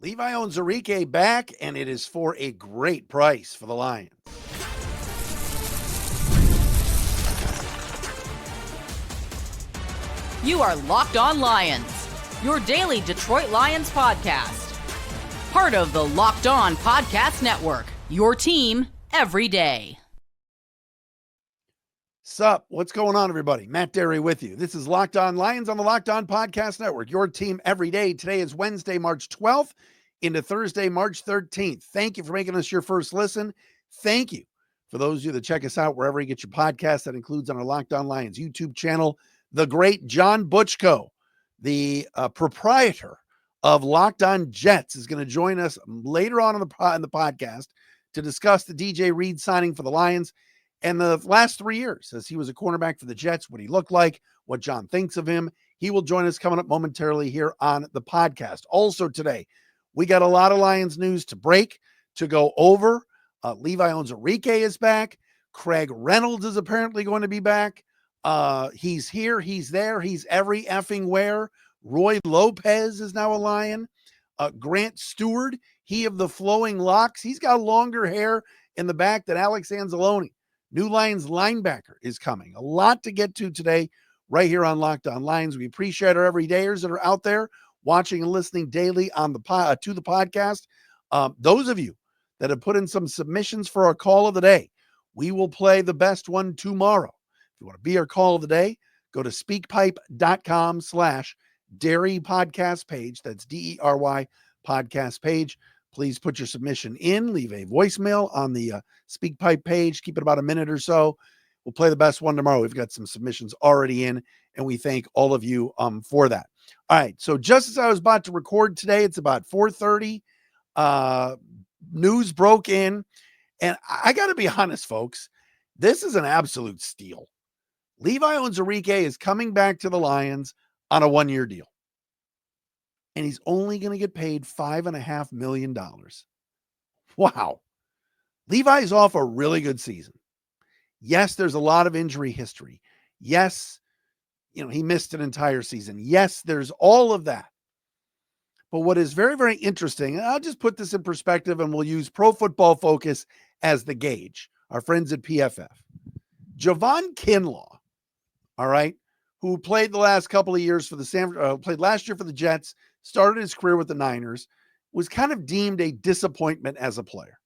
Levi Onwuzurike back, and it is for a great price for the Lions. You are Locked On Lions, your daily Detroit Lions podcast. Part of the Locked On Podcast Network, your team every day. Sup? What's going on, everybody? Matt Derry with you. This is Locked On Lions on the Locked On Podcast Network, your team every day. Today is Wednesday, March 12th into Thursday, March 13th. Thank you for making us your first listen. Thank you for those of you that check us out wherever you get your podcast. That includes on our Locked On Lions YouTube channel. The great John Butchko, the proprietor of Locked On Jets, is going to join us later on in the podcast to discuss the D.J.Reed signing for the Lions and the last 3 years as he was a cornerback for the Jets, what he looked like, what John thinks of him. He will join us coming up momentarily here on the podcast. Also today, we got a lot of Lions news to break, to go over. Levi Onwuzurike is back. Craig Reynolds is apparently going to be back. He's here, he's there, he's every effing where. Roy Lopez is now a Lion. Grant Stuard, he of the flowing locks, he's got longer hair in the back than Alex Anzalone. New Lions linebacker is coming. A lot to get to today right here on Locked On Lions. We appreciate our everydayers that are out there watching and listening daily on the to the podcast. Those of you that have put in some submissions for our call of the day, we will play the best one tomorrow. If you want to be our call of the day, go to speakpipe.com/Derry podcast page. That's DERY podcast page. Please put your submission in. Leave a voicemail on the SpeakPipe page. Keep it about a minute or so. We'll play the best one tomorrow. We've got some submissions already in, and we thank all of you for that. All right, so just as I was about to record today, it's about 4:30. News broke in, and I got to be honest, folks. This is an absolute steal. Levi Onwuzurike is coming back to the Lions on a 1-year deal. And he's only going to get paid $5.5 million. Wow. Levi's off a really good season. Yes, there's a lot of injury history. Yes, he missed an entire season. Yes, there's all of that. But what is very, very interesting, and I'll just put this in perspective and we'll use Pro Football Focus as the gauge, our friends at PFF. Javon Kinlaw, all right, who played the last couple of years for the played last year for the Jets, started his career with the Niners, was kind of deemed a disappointment as a player.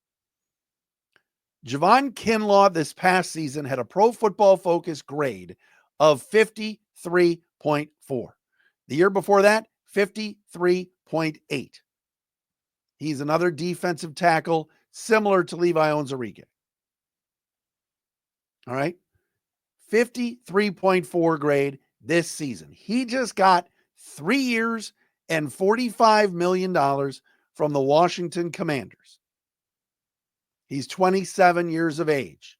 Javon Kinlaw this past season had a Pro Football Focus grade of 53.4. The year before that, 53.8. He's another defensive tackle similar to Levi Onwuzurike. All right. 53.4 grade this season. He just got 3 years and $45 million from the Washington Commanders. He's 27 years of age.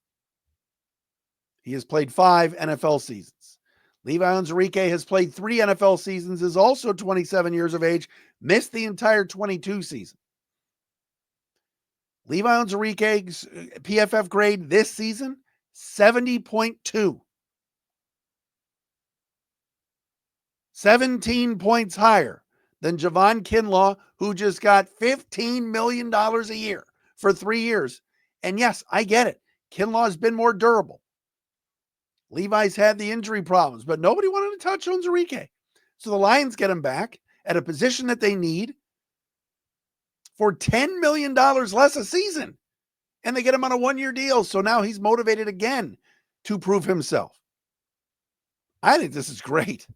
He has played 5 NFL seasons. Levi Onwuzurike has played 3 NFL seasons, is also 27 years of age, missed the entire 22 season. Levi Onwuzurike's PFF grade this season, 70.2. 17 points higher than Javon Kinlaw, who just got $15 million a year for 3 years. And yes, I get it. Kinlaw's been more durable. Levi's had the injury problems, but nobody wanted to touch Onwuzurike. So the Lions get him back at a position that they need for $10 million less a season. And they get him on a 1-year deal. So now he's motivated again to prove himself. I think this is great.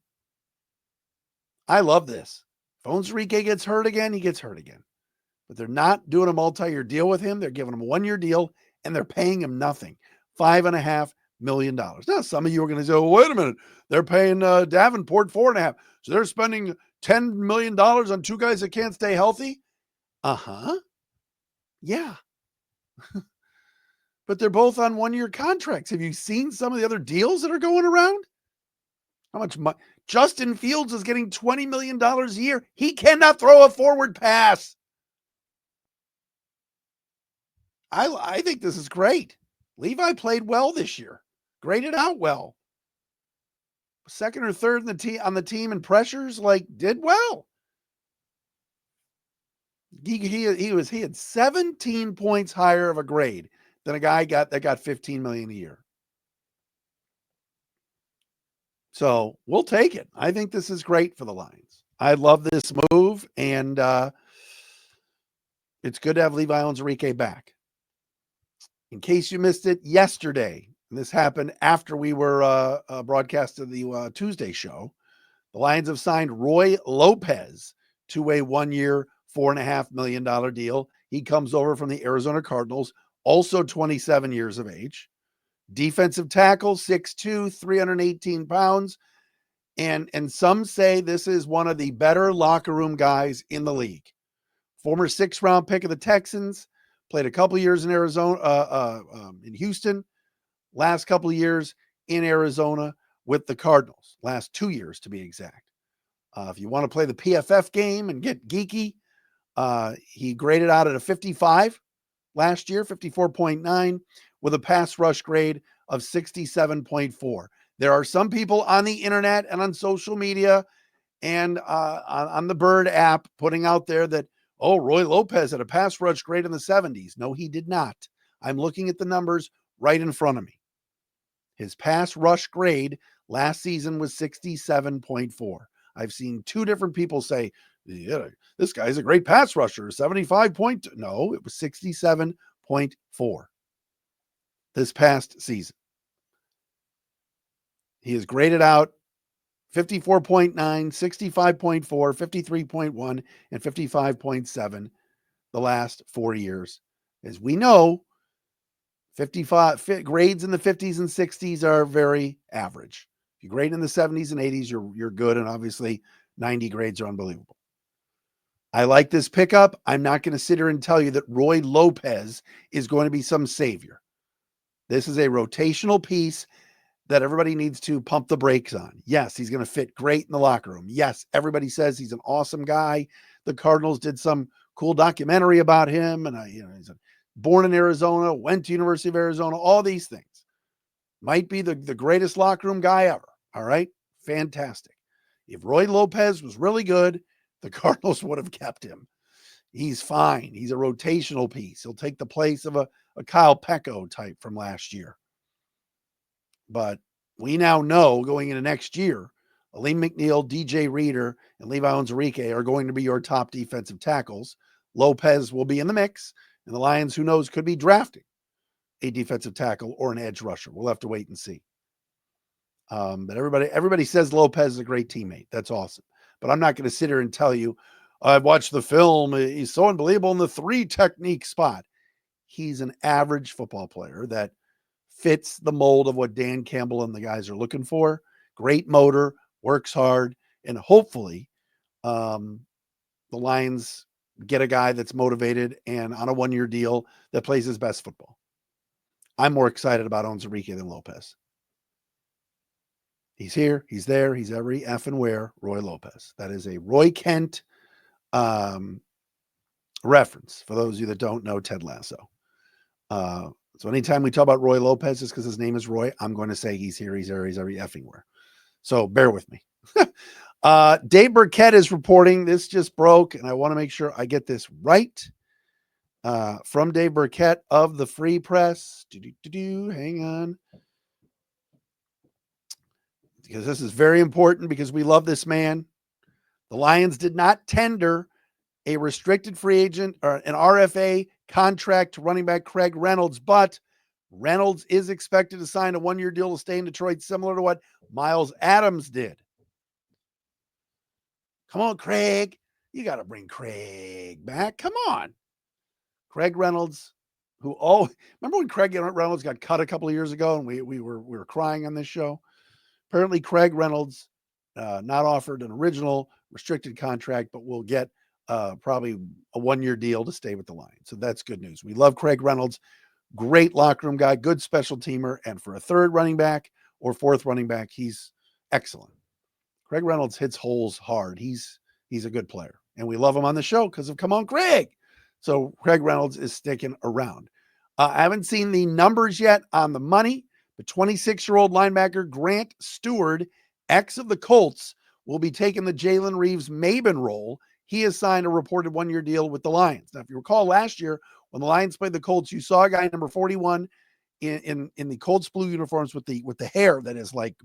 I love this. If Onwuzurike gets hurt again, he gets hurt again. But they're not doing a multi-year deal with him. They're giving him a 1-year deal, and they're paying him nothing. $5.5 million. Now, some of you are going to say, well, wait a minute. They're paying Davenport $4.5. So they're spending $10 million on 2 guys that can't stay healthy? Uh-huh. Yeah. But they're both on 1-year contracts. Have you seen some of the other deals that are going around? How much money? Justin Fields is getting $20 million a year. He cannot throw a forward pass. I think this is great. Levi played well this year. Graded out well. Second or third on the team in pressures, did well. He had 17 points higher of a grade than a guy that got 15 million a year. So we'll take it. I think this is great for the Lions. I love this move, and it's good to have Levi Onwuzurike back. In case you missed it yesterday, and this happened after we were broadcasted the Tuesday show, the Lions have signed Roy Lopez to a 1-year, $4.5 million deal. He comes over from the Arizona Cardinals, also 27 years of age. Defensive tackle, 6'2", 318 pounds. And some say this is one of the better locker room guys in the league. Former 6th-round pick of the Texans, played a couple years in Arizona, in Houston, last couple of years in Arizona with the Cardinals, last 2 years to be exact. If you want to play the PFF game and get geeky, he graded out at a 55 last year, 54.9, with a pass rush grade of 67.4. There are some people on the internet and on social media and on the Bird app putting out there that, oh, Roy Lopez had a pass rush grade in the 70s. No, he did not. I'm looking at the numbers right in front of me. His pass rush grade last season was 67.4. I've seen 2 different people say, yeah, this guy's a great pass rusher, 75 point. No, it was 67.4 this past season. He is graded out 54.9, 65.4, 53.1, and 55.7 the last 4 years. As we know, 55 grades in the 50s and 60s are very average. If you grade in the 70s and 80s, you're good, and obviously 90 grades are unbelievable. I like this pickup. I'm not going to sit here and tell you that Roy Lopez is going to be some savior. This is a rotational piece that everybody needs to pump the brakes on. Yes, he's going to fit great in the locker room. Yes, everybody says he's an awesome guy. The Cardinals did some cool documentary about him, and he's born in Arizona, went to University of Arizona, all these things. Might be the greatest locker room guy ever. All right, fantastic. If Roy Lopez was really good, the Cardinals would have kept him. He's fine. He's a rotational piece. He'll take the place of a Kyle Pecco type from last year. But we now know going into next year, Aleem McNeil, D.J.Reed, and Levi Onwuzurike are going to be your top defensive tackles. Lopez will be in the mix, and the Lions, who knows, could be drafting a defensive tackle or an edge rusher. We'll have to wait and see. But everybody says Lopez is a great teammate. That's awesome. But I'm not going to sit here and tell you, I've watched the film. He's so unbelievable in the 3 technique spot. He's an average football player that fits the mold of what Dan Campbell and the guys are looking for. Great motor, works hard, and hopefully the Lions get a guy that's motivated and on a 1-year deal that plays his best football. I'm more excited about Onwuzurike than Lopez. He's here, he's there, he's every effing where, Roy Lopez. That is a Roy Kent reference for those of you that don't know Ted Lasso. So anytime we talk about Roy Lopez, just because his name is Roy, I'm going to say he's here, he's there, he's every effing where. So bear with me. Dave Burkett is reporting. This just broke, and I want to make sure I get this right. From Dave Burkett of the Free Press. Hang on. Because this is very important because we love this man. The Lions did not tender a restricted free agent or an RFA contract to running back Craig Reynolds, but Reynolds is expected to sign a 1-year deal to stay in Detroit, similar to what Miles Adams did. Come on, Craig. You got to bring Craig back. Come on. Craig Reynolds, remember when Craig Reynolds got cut a couple of years ago and we were crying on this show? Apparently Craig Reynolds not offered an original restricted contract, but will get probably a 1-year deal to stay with the Lions. So that's good news. We love Craig Reynolds. Great locker room guy, good special teamer. And for a 3rd running back or 4th running back, he's excellent. Craig Reynolds hits holes hard. He's a good player. And we love him on the show because of Come On, Craig. So Craig Reynolds is sticking around. I haven't seen the numbers yet on the money. The 26-year-old linebacker Grant Stuard, ex of the Colts, will be taking the Jalen Reeves-Maben role he has signed a reported 1-year deal with the Lions. Now, if you recall last year when the Lions played the Colts, you saw a guy number 41 in the Colts blue uniforms with the hair that is like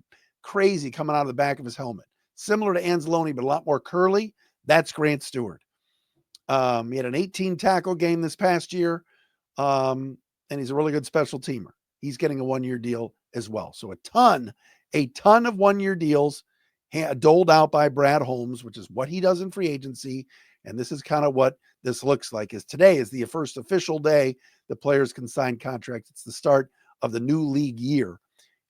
crazy coming out of the back of his helmet, similar to Anzalone, but a lot more curly. That's Grant Stuard. He had an 18 tackle game this past year, and he's a really good special teamer. He's getting a 1-year deal as well. So a ton of 1-year deals doled out by Brad Holmes, which is what he does in free agency. And this is kind of what this looks like. Is today is the first official day the players can sign contracts. It's the start of the new league year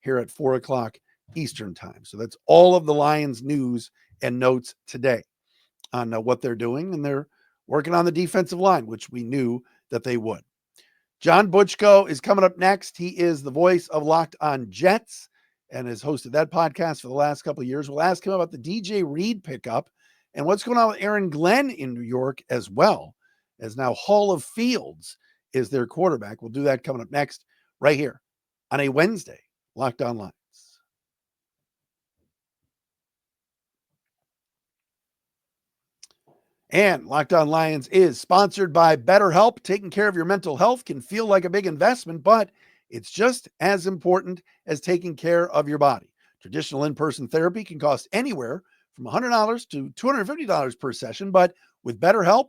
here at 4:00 Eastern time. So that's all of the Lions news and notes today on what they're doing. And they're working on the defensive line, which we knew that they would. John Butchko is coming up next. He is the voice of Locked On Jets and has hosted that podcast for the last couple of years. We'll ask him about the D.J.Reed pickup and what's going on with Aaron Glenn in New York as well, as now Hall of Fields is their quarterback. We'll do that coming up next right here on a Wednesday, Locked On Lions. And Locked On Lions is sponsored by Betterhelp. Taking care of your mental health can feel like a big investment, but it's just as important as taking care of your body. Traditional in-person therapy can cost anywhere from $100 to $250 per session, but with BetterHelp,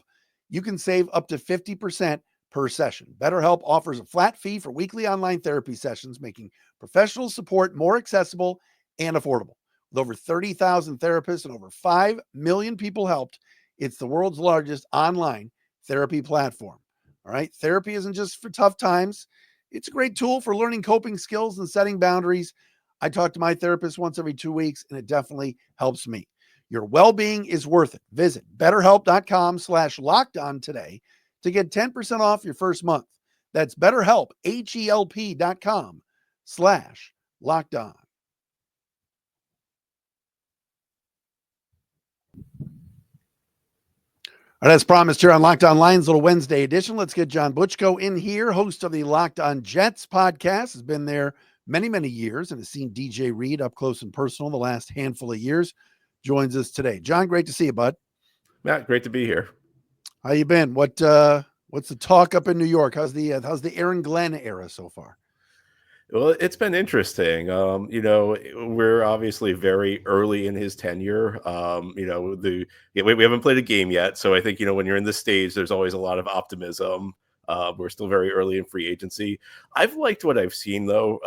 you can save up to 50% per session. BetterHelp offers a flat fee for weekly online therapy sessions, making professional support more accessible and affordable. With over 30,000 therapists and over 5 million people helped, it's the world's largest online therapy platform. All right. Therapy isn't just for tough times. It's a great tool for learning coping skills and setting boundaries. I talk to my therapist once every 2 weeks, and it definitely helps me. Your well-being is worth it. Visit betterhelp.com/lockedon today to get 10% off your first month. That's BetterHelp, HELP.com/lockedon. All right, as promised here on Locked On Lions, little Wednesday edition. Let's get John Butchko in here, host of the Locked On Jets podcast. Has been there many, many years and has seen D.J.Reed up close and personal the last handful of years. Joins us today. John, great to see you, bud. Matt, great to be here. How you been? What's the talk up in New York? How's the Aaron Glenn era so far? Well, it's been interesting. We're obviously very early in his tenure. We haven't played a game yet. So I think, when you're in this stage, there's always a lot of optimism. We're still very early in free agency. I've liked what I've seen, though.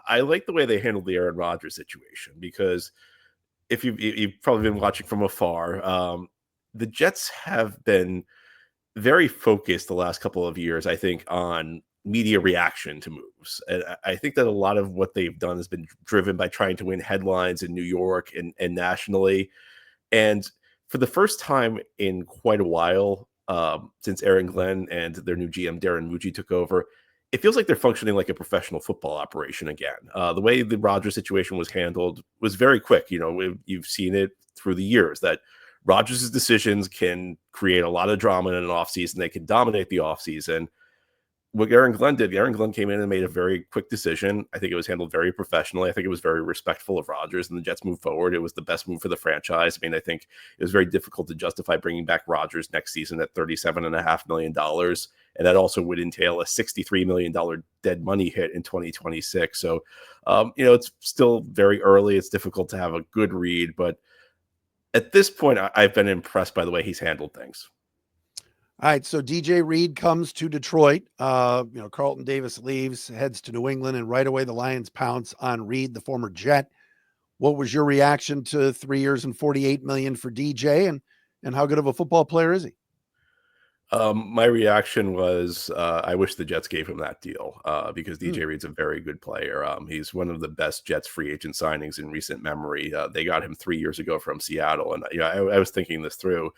I like the way they handled the Aaron Rodgers situation, because if you've probably been watching from afar, the Jets have been very focused the last couple of years, I think, on media reaction to moves. And I think that a lot of what they've done has been driven by trying to win headlines in New York and nationally. And for the first time in quite a while, since Aaron Glenn and their new GM, Darren Mucci, took over, it feels like they're functioning like a professional football operation again. The way the Rodgers situation was handled was very quick. You've seen it through the years that Rodgers' decisions can create a lot of drama in an offseason. They can dominate the offseason. What Aaron Glenn did, Aaron Glenn came in and made a very quick decision. I think it was handled very professionally. I think it was very respectful of Rodgers, and the Jets moved forward. It was the best move for the franchise. I mean, I think it was very difficult to justify bringing back Rodgers next season at $37.5 million. And that also would entail a $63 million dead money hit in 2026. So, it's still very early. It's difficult to have a good read. But at this point, I've been impressed by the way he's handled things. All right, so D.J.Reed comes to Detroit. Carlton Davis leaves, heads to New England, and right away the Lions pounce on Reed, the former Jet. What was your reaction to 3 years and $48 million for DJ, and how good of a football player is he? My reaction was I wish the Jets gave him that deal because DJ Reed's a very good player. He's one of the best Jets free agent signings in recent memory. They got him 3 years ago from Seattle, and I was thinking this through.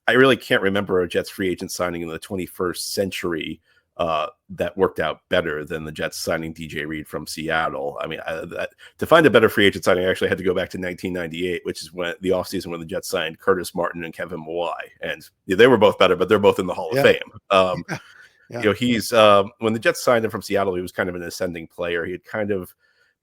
I really can't remember a Jets free agent signing in the 21st century that worked out better than the Jets signing DJ Reed from Seattle. I mean, to find a better free agent signing, I actually had to go back to 1998, which is when the offseason when the Jets signed Curtis Martin and Kevin Mawai. And they were both better, but they're both in the Hall of Fame. He's when the Jets signed him from Seattle, he was kind of an ascending player. He had kind of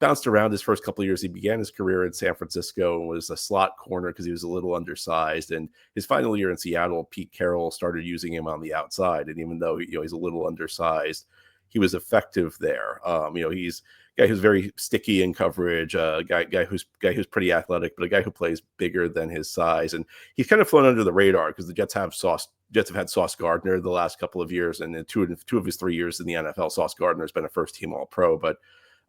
bounced around his first couple of years. He began his career in San Francisco and was a slot corner because he was a little undersized. And his final year in Seattle, Pete Carroll started using him on the outside. And even though he's a little undersized, he was effective there. He's a guy who's very sticky in coverage, guy who's pretty athletic, but a guy who plays bigger than his size. And he's kind of flown under the radar because the Jets have had Sauce Gardner the last couple of years, and in two of his 3 years in the NFL, Sauce Gardner has been a first-team All-Pro. But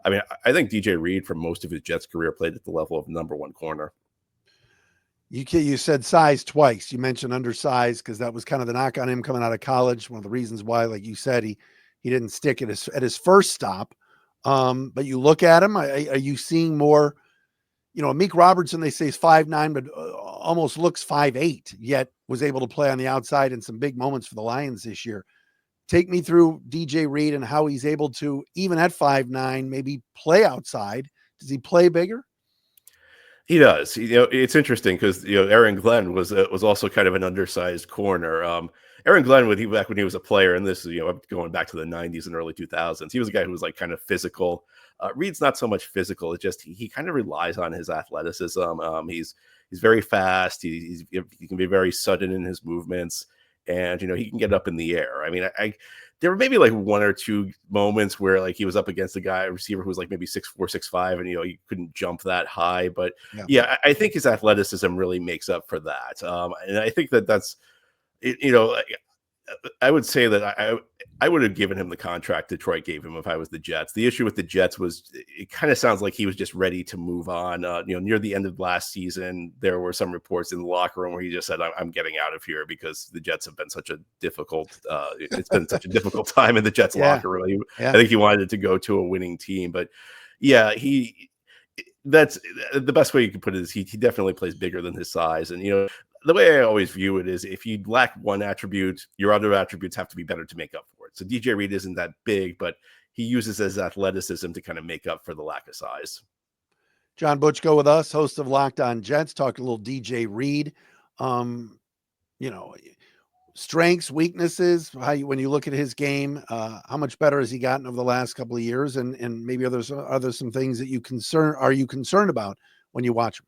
I mean, I think D.J.Reed for most of his Jets career played at the level of number one corner. You said size twice. You mentioned undersized because that was kind of the knock on him coming out of college. One of the reasons why, like you said, he didn't stick at his first stop. But you look at him, are you seeing more? Meek Robertson, they say is 5'9", but almost looks 5'8", yet was able to play on the outside in some big moments for the Lions this year. Take me through D.J.Reed and how he's able to, even at 5'9", maybe play outside. Does he play bigger? He does. It's interesting because Aaron Glenn was also kind of an undersized corner. Aaron Glenn, back when he was a player, and this is going back to the 90s and early 2000s, he was a guy who was like kind of physical. Reed's not so much physical; it's just he kind of relies on his athleticism. He's very fast. He can be very sudden in his movements, and he can get up in the air. I mean, there were maybe like one or two moments where like he was up against a receiver who was like maybe 6'4", 6'5", and he couldn't jump that high. But yeah, I think his athleticism really makes up for that. And I think that's I would say that I would have given him the contract Detroit gave him if I was the Jets. The issue with the Jets was it kind of sounds like he was just ready to move on. Near the end of last season, there were some reports in the locker room where he just said, "I'm getting out of here," because the Jets have been such a difficult. It's been such a difficult time in the Jets locker room. I think he wanted to go to a winning team, but yeah, that's the best way you can put it is he definitely plays bigger than his size, and the way I always view it is if you lack one attribute, your other attributes have to be better to make up for it. So D.J.Reed isn't that big, but he uses his athleticism to kind of make up for the lack of size. John Butchko with us, host of Locked On Jets, talking a little D.J.Reed. Strengths, weaknesses, when you look at his game, how much better has he gotten over the last couple of years, and maybe others some things that are you concerned about when you watch him?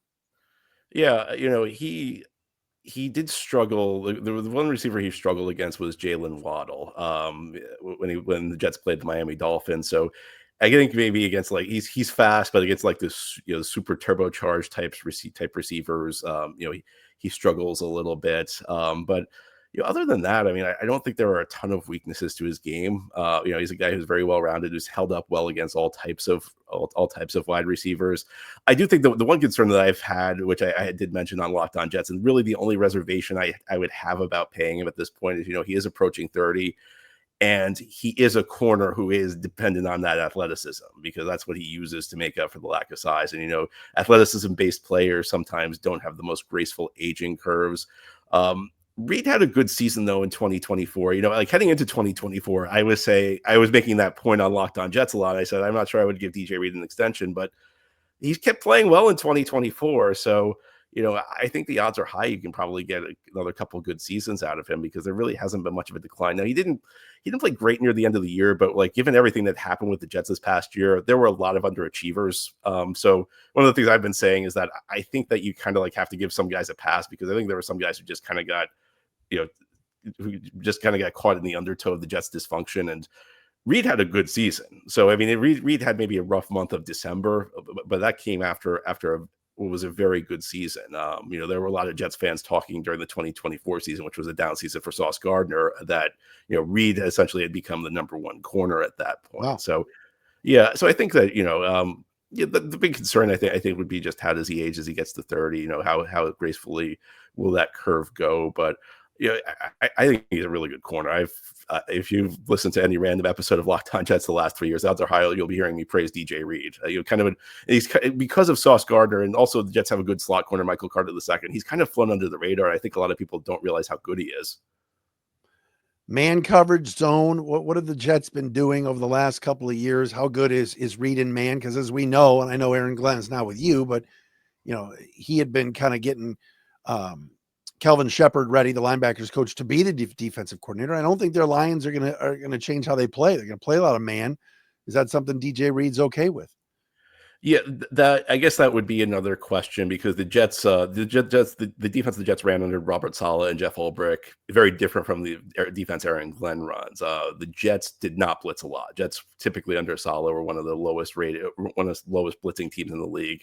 Yeah, he did struggle. The one receiver he struggled against was Jalen Waddle when the Jets played the Miami Dolphins. So I think maybe against he's fast, but against like this super turbocharged type receivers, he struggles a little bit. But other than that, I mean, I don't think there are a ton of weaknesses to his game. He's a guy who's very well rounded, who's held up well against all types of wide receivers. I do think the one concern that I've had, which I did mention on Locked On Jets, and really the only reservation I would have about paying him at this point is, he is approaching 30, and he is a corner who is dependent on that athleticism because that's what he uses to make up for the lack of size. And athleticism-based players sometimes don't have the most graceful aging curves. Reed had a good season though in 2024. Heading into 2024, I was making that point on Locked On Jets a lot. I said I'm not sure I would give D.J.Reed an extension, but he's kept playing well in 2024. So I think the odds are high you can probably get another couple of good seasons out of him because there really hasn't been much of a decline. Now he didn't play great near the end of the year, but given everything that happened with the Jets this past year, there were a lot of underachievers. So one of the things I've been saying is that I think that you kind of have to give some guys a pass because I think there were some guys who just kind of got who just kind of got caught in the undertow of the Jets' dysfunction. And Reed had a good season. So, I mean, Reed had maybe a rough month of December, but that came after what was a very good season. There were a lot of Jets fans talking during the 2024 season, which was a down season for Sauce Gardner, that, Reed essentially had become the number one corner at that point. Wow. So, yeah. So I think that, the big concern I think would be just how does he age as he gets to 30, how gracefully will that curve go? But I think he's a really good corner. If you've listened to any random episode of Locked On Jets the last 3 years, odds are high you'll be hearing me praise D.J.Reed. He's because of Sauce Gardner, and also the Jets have a good slot corner, Michael Carter II. He's kind of flown under the radar. I think a lot of people don't realize how good he is. Man coverage zone. What have the Jets been doing over the last couple of years? How good is Reed in man? Because as we know, and I know Aaron Glenn's not with you, but he had been kind of getting Kelvin Shepard ready, the linebackers coach, to be the defensive coordinator. I don't think their Lions are gonna change how they play. They're gonna play a lot of man. Is that something D.J. Reed's okay with? Yeah, that I guess that would be another question because the Jets, the defense the Jets ran under Robert Saleh and Jeff Ulbrich, very different from the defense Aaron Glenn runs. The Jets did not blitz a lot. Jets typically under Saleh were one of the lowest rated, one of the lowest blitzing teams in the league.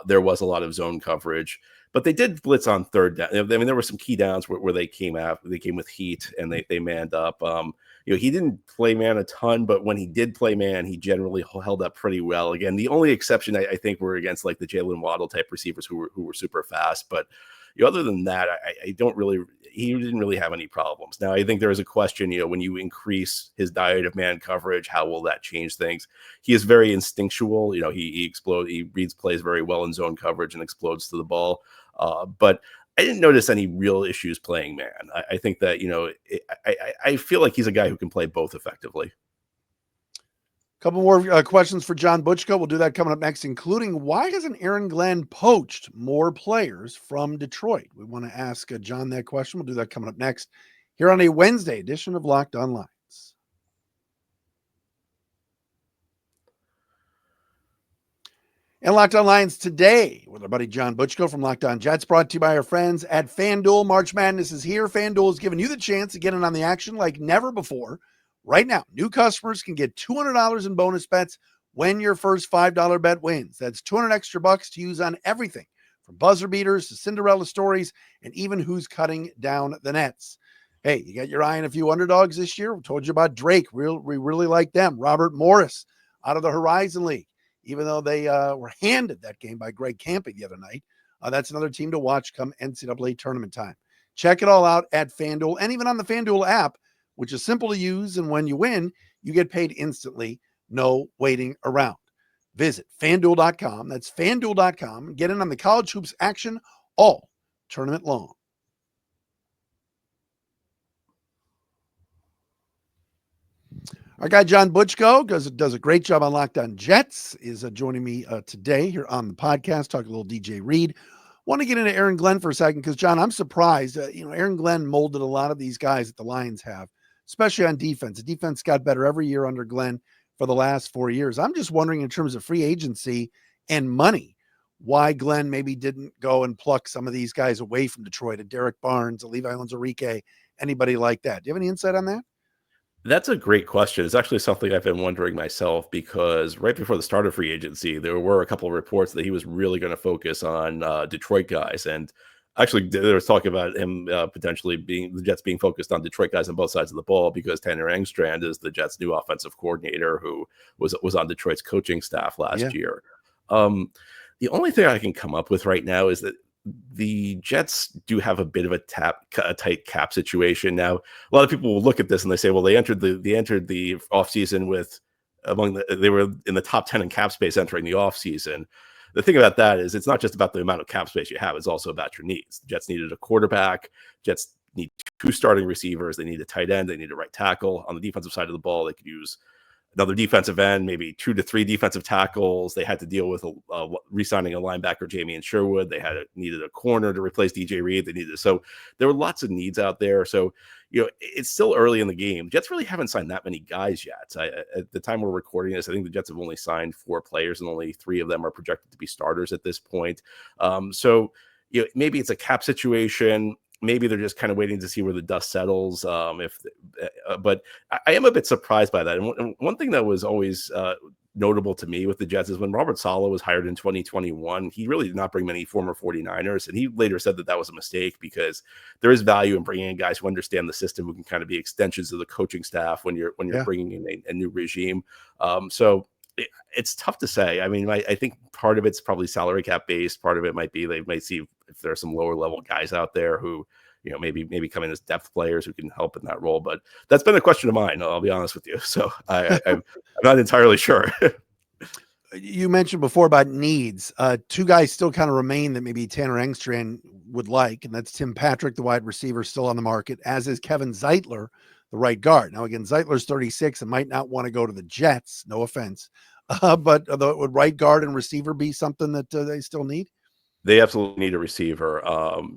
There was a lot of zone coverage, but they did blitz on third down. I mean, there were some key downs where they came out, they came with heat and they manned up. He didn't play man a ton, but when he did play man, he generally held up pretty well. Again, the only exception I think were against like the Jalen Waddle type receivers who were super fast. But other than that, I don't really. He didn't really have any problems. Now, I think there is a question. When you increase his diet of man coverage, how will that change things? He is very instinctual. He explodes. He reads plays very well in zone coverage and explodes to the ball. But I didn't notice any real issues playing man. I think that, I feel like he's a guy who can play both effectively. Couple more questions for John Butchko. We'll do that coming up next, including why hasn't Aaron Glenn poached more players from Detroit? We want to ask John that question. We'll do that coming up next here on a Wednesday edition of Locked On Lions. And Locked On Lions today with our buddy John Butchko from Locked On Jets, brought to you by our friends at FanDuel. March Madness is here. FanDuel is giving you the chance to get in on the action like never before. Right now, new customers can get $200 in bonus bets when your first $5 bet wins. That's $200 extra bucks to use on everything from buzzer beaters to Cinderella stories and even who's cutting down the nets. Hey, you got your eye on a few underdogs this year. We told you about Drake. We really like them. Robert Morris out of the Horizon League. Even though they were handed that game by Greg Camping the other night, that's another team to watch come NCAA tournament time. Check it all out at FanDuel and even on the FanDuel app, which is simple to use. And when you win, you get paid instantly. No waiting around. Visit FanDuel.com. That's FanDuel.com. Get in on the college hoops action all tournament long. Our guy, John Butchko, does a great job on Locked On Jets, is joining me today here on the podcast, talking a little D.J.Reed. Want to get into Aaron Glenn for a second because, John, I'm surprised. Aaron Glenn molded a lot of these guys that the Lions have, especially on defense. The defense got better every year under Glenn for the last 4 years. I'm just wondering, in terms of free agency and money, why Glenn maybe didn't go and pluck some of these guys away from Detroit, a Derek Barnes, a Levi Onwuzurike, anybody like that. Do you have any insight on that? That's a great question. It's actually something I've been wondering myself because right before the start of free agency, there were a couple of reports that he was really going to focus on Detroit guys. And actually, there was talk about him potentially the Jets being focused on Detroit guys on both sides of the ball because Tanner Engstrand is the Jets' new offensive coordinator who was on Detroit's coaching staff last year. The only thing I can come up with right now is that the Jets do have a bit of a tight cap situation. Now, a lot of people will look at this and they say, well, they entered the offseason with they were in the top 10 in cap space entering the offseason. The thing about that is it's not just about the amount of cap space you have, it's also about your needs. The Jets needed a quarterback. Jets need 2 starting receivers. They need a tight end. They need a right tackle. On the defensive side of the ball, they could use another defensive end, maybe 2 to 3 defensive tackles. They had to deal with re-signing a linebacker, Jamie and Sherwood. They needed a corner to replace D.J.Reed. So there were lots of needs out there. So, it's still early in the game. Jets really haven't signed that many guys yet. At the time we're recording this, I think the Jets have only signed 4 players and only 3 of them are projected to be starters at this point. So, maybe it's a cap situation. Maybe they're just kind of waiting to see where the dust settles. But I am a bit surprised by that. And one thing that was always notable to me with the Jets is when Robert Saleh was hired in 2021, he really did not bring many former 49ers. And he later said that was a mistake because there is value in bringing in guys who understand the system, who can kind of be extensions of the coaching staff when you're bringing in a new regime. So it's tough to say. I mean, I think part of it's probably salary cap based. Part of it might be they might see if there are some lower level guys out there who, maybe come in as depth players who can help in that role. But that's been a question of mine. I'll be honest with you. So I'm not entirely sure. You mentioned before about needs. 2 guys still kind of remain that maybe Tanner Engstrand would like, and that's Tim Patrick, the wide receiver, still on the market, as is Kevin Zeitler, the right guard. Now, again, Zeitler's 36 and might not want to go to the Jets. No offense. But would right guard and receiver be something that they still need? They absolutely need a receiver.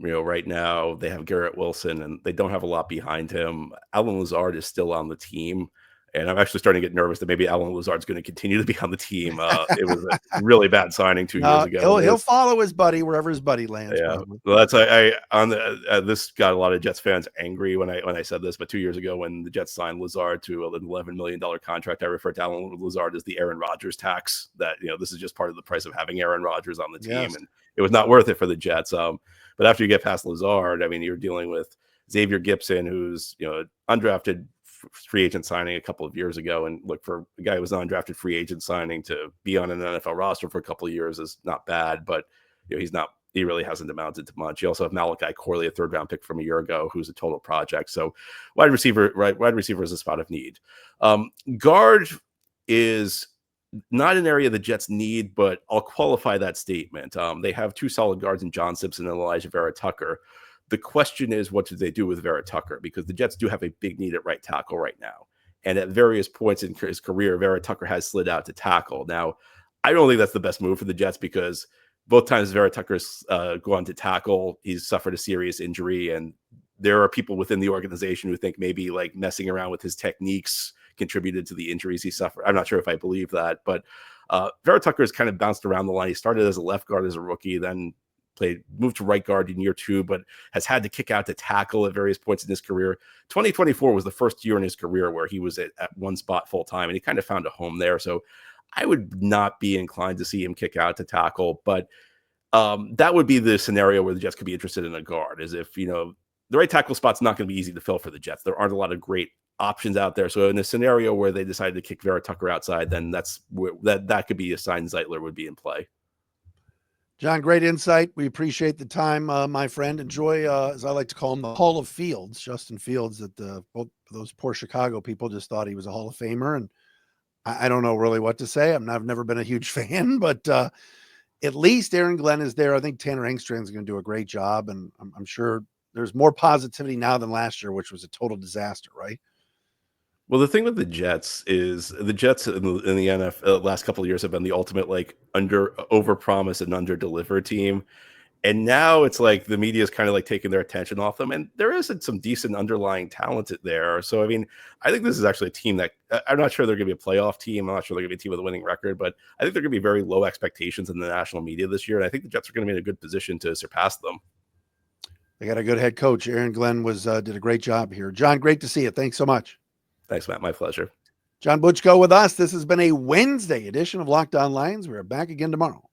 Right now they have Garrett Wilson and they don't have a lot behind him. Allen Lazard is still on the team. And I'm actually starting to get nervous that maybe Alan Lazard's going to continue to be on the team. It was a really bad signing 2 years ago. He'll follow his buddy wherever his buddy lands. Yeah, Probably. well, that's I on the this got a lot of Jets fans angry when I said this, but 2 years ago when the Jets signed Lazard to an $11 million contract, I referred to Alan Lazard as the Aaron Rodgers tax. That this is just part of the price of having Aaron Rodgers on the team, Yes. and it was not worth it for the Jets. But after you get past Lazard, I mean, you're dealing with Xavier Gipson, who's undrafted free agent signing a couple of years ago, and look, for a guy who was an undrafted free agent signing to be on an NFL roster for a couple of years is not bad, but he really hasn't amounted to much. You also have Malachi Corley, a third-round pick from a year ago, who's a total project. So wide receiver is a spot of need. Guard is not an area the Jets need, but I'll qualify that statement. They have two solid guards in John Simpson and Elijah Vera Tucker. The question is, what do they do with Vera Tucker? Because the Jets do have a big need at right tackle right now. And at various points in his career, Vera Tucker has slid out to tackle. Now, I don't think that's the best move for the Jets, because both times Vera Tucker's gone to tackle, he's suffered a serious injury. And there are people within the organization who think maybe like messing around with his techniques contributed to the injuries he suffered. I'm not sure if I believe that, but Vera Tucker has kind of bounced around the line. He started as a left guard as a rookie, then moved to right guard in year 2, but has had to kick out to tackle at various points in his career. 2024 was the first year in his career where he was at one spot full time, and he kind of found a home there. So I would not be inclined to see him kick out to tackle, but that would be the scenario where the Jets could be interested in a guard, is if, the right tackle spot's not going to be easy to fill for the Jets. There aren't a lot of great options out there. So in a scenario where they decided to kick Vera Tucker outside, then that's where that could be a sign Zeitler would be in play. John, great insight. We appreciate the time, my friend. Enjoy, as I like to call him, the Hall of Fields. Justin Fields, that both those poor Chicago people just thought he was a Hall of Famer, and I don't know really what to say. I've never been a huge fan, but at least Aaron Glenn is there. I think Tanner Engstrand's going to do a great job, and I'm sure there's more positivity now than last year, which was a total disaster, right? Well, the thing with the Jets is the Jets in the NFL last couple of years have been the ultimate over promise and under deliver team. And now it's like the media is kind of like taking their attention off them. And there is some decent underlying talent there. So, I mean, I think this is actually a team that I'm not sure they're going to be a playoff team. I'm not sure they're going to be a team with a winning record, but I think they're going to be very low expectations in the national media this year. And I think the Jets are going to be in a good position to surpass them. They got a good head coach. Aaron Glenn did a great job here. John, great to see you. Thanks so much. Thanks, Matt. My pleasure. John Butchko with us. This has been a Wednesday edition of Locked On Lions. We're back again tomorrow.